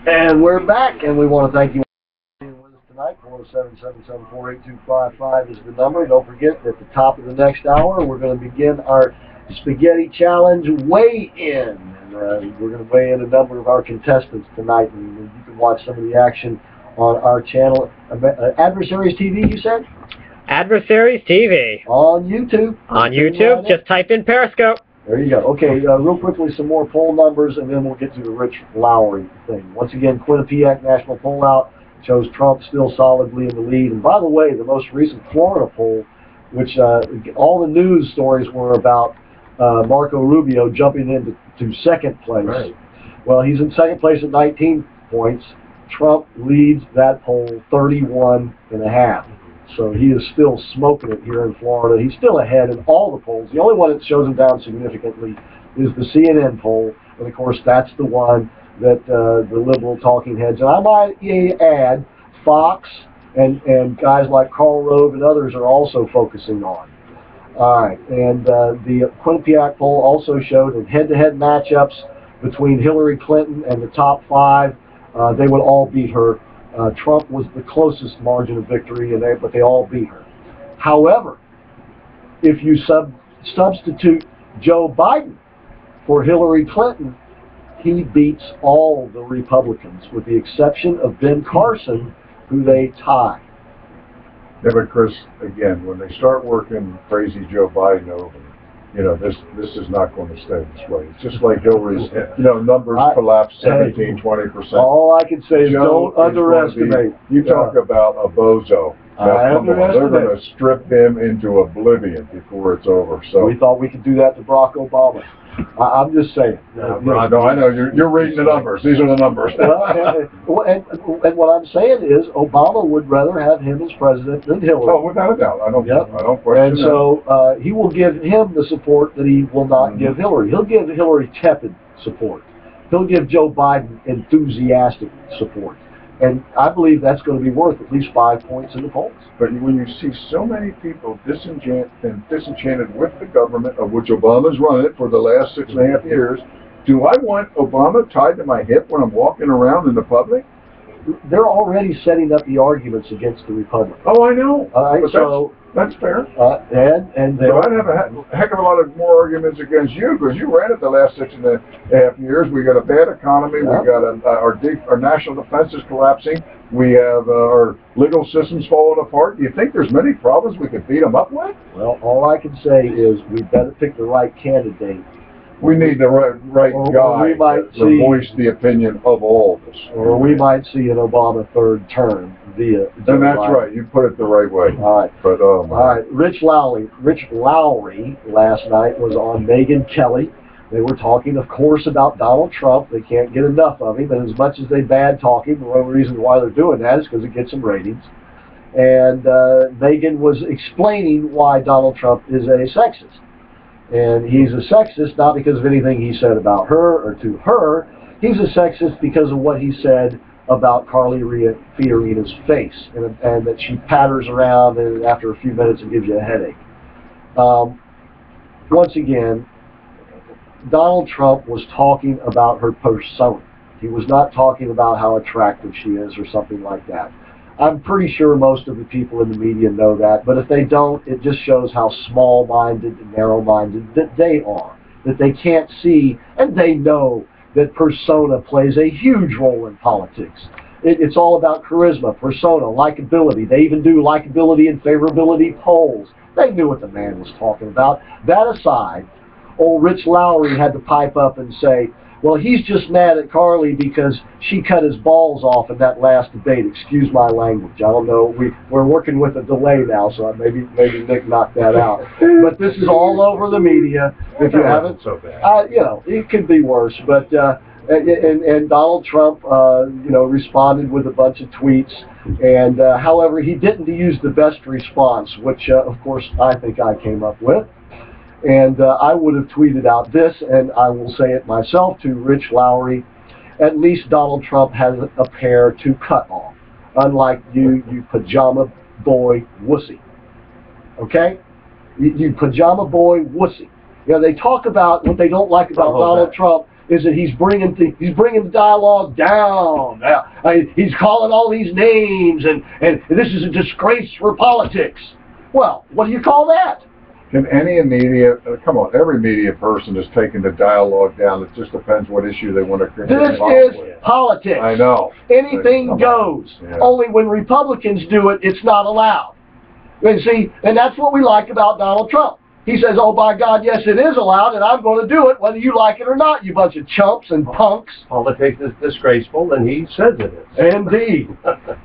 And we're back, and we want to thank you for being with us tonight. 407-774-8255 is the number. Don't forget, at the top of the next hour, we're going to begin our Spaghetti Challenge weigh-in. And we're going to weigh in a number of our contestants tonight, and you can watch some of the action on our channel. Adversaries TV, you said? Adversaries TV. On YouTube. On YouTube, just type in Periscope. There you go. Okay, real quickly, some more poll numbers, and then we'll get to the Rich Lowry thing. Once again, Quinnipiac national poll out shows Trump still solidly in the lead. And by the way, the most recent Florida poll, which all the news stories were about Marco Rubio jumping into second place. Right. Well, he's in second place at 19 points. Trump leads that poll 31.5. So he is still smoking it here in Florida. He's still ahead in all the polls. The only one that shows him down significantly is the CNN poll. And, of course, that's the one that the liberal talking heads, and I might add Fox and guys like Karl Rove and others are also focusing on. All right. And the Quinnipiac poll also showed in head-to-head matchups between Hillary Clinton and the top five, they would all beat her. Trump was the closest margin of victory, but they all beat her. However, if you substitute Joe Biden for Hillary Clinton, he beats all the Republicans, with the exception of Ben Carson, who they tie. Yeah, but Chris, again, when they start working crazy Joe Biden over, this is not going to stay this way. It's just like Hillary's, numbers collapse 17-20%. All I can say is don't underestimate. You talk about a bozo. They're going to strip him into oblivion before it's over. So we thought we could do that to Barack Obama. I'm just saying. No, I know. You're reading the numbers. These are the numbers. and what I'm saying is Obama would rather have him as president than Hillary. Oh, without a doubt. I don't question and so he will give him the support that he will not give Hillary. He'll give Hillary tepid support. He'll give Joe Biden enthusiastic support. And I believe that's going to be worth at least 5 points in the polls. But when you see so many people disenchanted with the government, of which Obama's run it for the last 6.5 years, do I want Obama tied to my hip when I'm walking around in the public? They're already setting up the arguments against the Republicans. Oh, I know. But so that's fair. And so I'd have a heck of a lot of more arguments against you, because you ran it the last 6.5 years. We got a bad economy. We got our national defense is collapsing. We have our legal systems falling apart. Do you think there's many problems we could beat them up with? Well, all I can say is we better pick the right candidate. We need the right guy to voice the opinion of all of us. Or we might see an Obama third term via Joe And that's Biden. right. You put it the right way. All right. But, all right. Rich Lowry last night was on Megyn Kelly. They were talking, of course, about Donald Trump. They can't get enough of him. And as much as they bad talk him, one of the reasons why they're doing that is because it gets some ratings. And Megyn was explaining why Donald Trump is a sexist. And he's a sexist not because of anything he said about her or to her. He's a sexist because of what he said about Carly Fiorina's face, and that she patters around, and after a few minutes it gives you a headache. Once again, Donald Trump was talking about her persona. He was not talking about how attractive she is or something like that. I'm pretty sure most of the people in the media know that, but if they don't, it just shows how small-minded and narrow-minded that they are, that they can't see, and they know that persona plays a huge role in politics. It's all about charisma, persona, likability. They even do likability and favorability polls. They knew what the man was talking about. That aside, old Rich Lowry had to pipe up and say, well, he's just mad at Carly because she cut his balls off in that last debate. Excuse my language. I don't know. We're working with a delay now, so maybe Nick knocked that out. But this is all over the media. If you haven't, so bad. It could be worse. But and Donald Trump, responded with a bunch of tweets. And however, he didn't use the best response, which of course I think I came up with. And I would have tweeted out this, and I will say it myself to Rich Lowry, at least Donald Trump has a pair to cut off, unlike you pajama boy wussy. Okay? You pajama boy wussy. They talk about what they don't like about Donald Trump. is that he's bringing the dialogue down. He's calling all these names, and this is a disgrace for politics. Well, what do you call that? Can any media, come on, every media person is taking the dialogue down. It just depends what issue they want to create. This is politics. I know. Anything goes. Yeah. Only when Republicans do it, it's not allowed. And see, and that's what we like about Donald Trump. He says, oh, by God, yes, it is allowed, and I'm going to do it whether you like it or not, you bunch of chumps and punks. Politics is disgraceful, and he says it is. Indeed.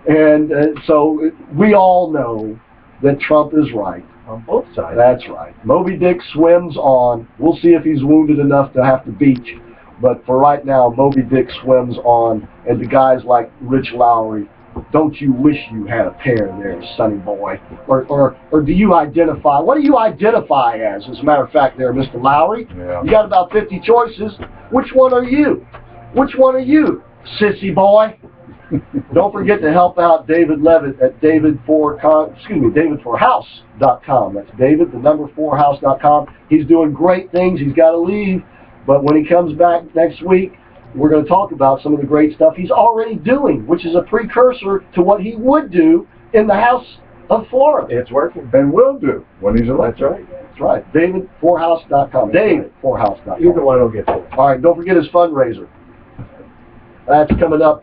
And so we all know that Trump is right. On both sides. That's right. Moby Dick swims on. We'll see if he's wounded enough to have to beach. But for right now, Moby Dick swims on. And the guys like Rich Lowry, don't you wish you had a pair there, sonny boy? Or do you identify? What do you identify as a matter of fact there, Mr. Lowry? Yeah. You got about 50 choices. Which one are you? Which one are you, sissy boy? Don't forget to help out David Levitt at david4house.com. That's David, the number 4house.com. He's doing great things. He's got to leave, but when he comes back next week, we're going to talk about some of the great stuff he's already doing, which is a precursor to what he would do in the House of Florida. It's working. And will do when he's elected. That's right. That's right. David4house.com. David4house.com. Either one will get to it. All right, don't forget his fundraiser. That's coming up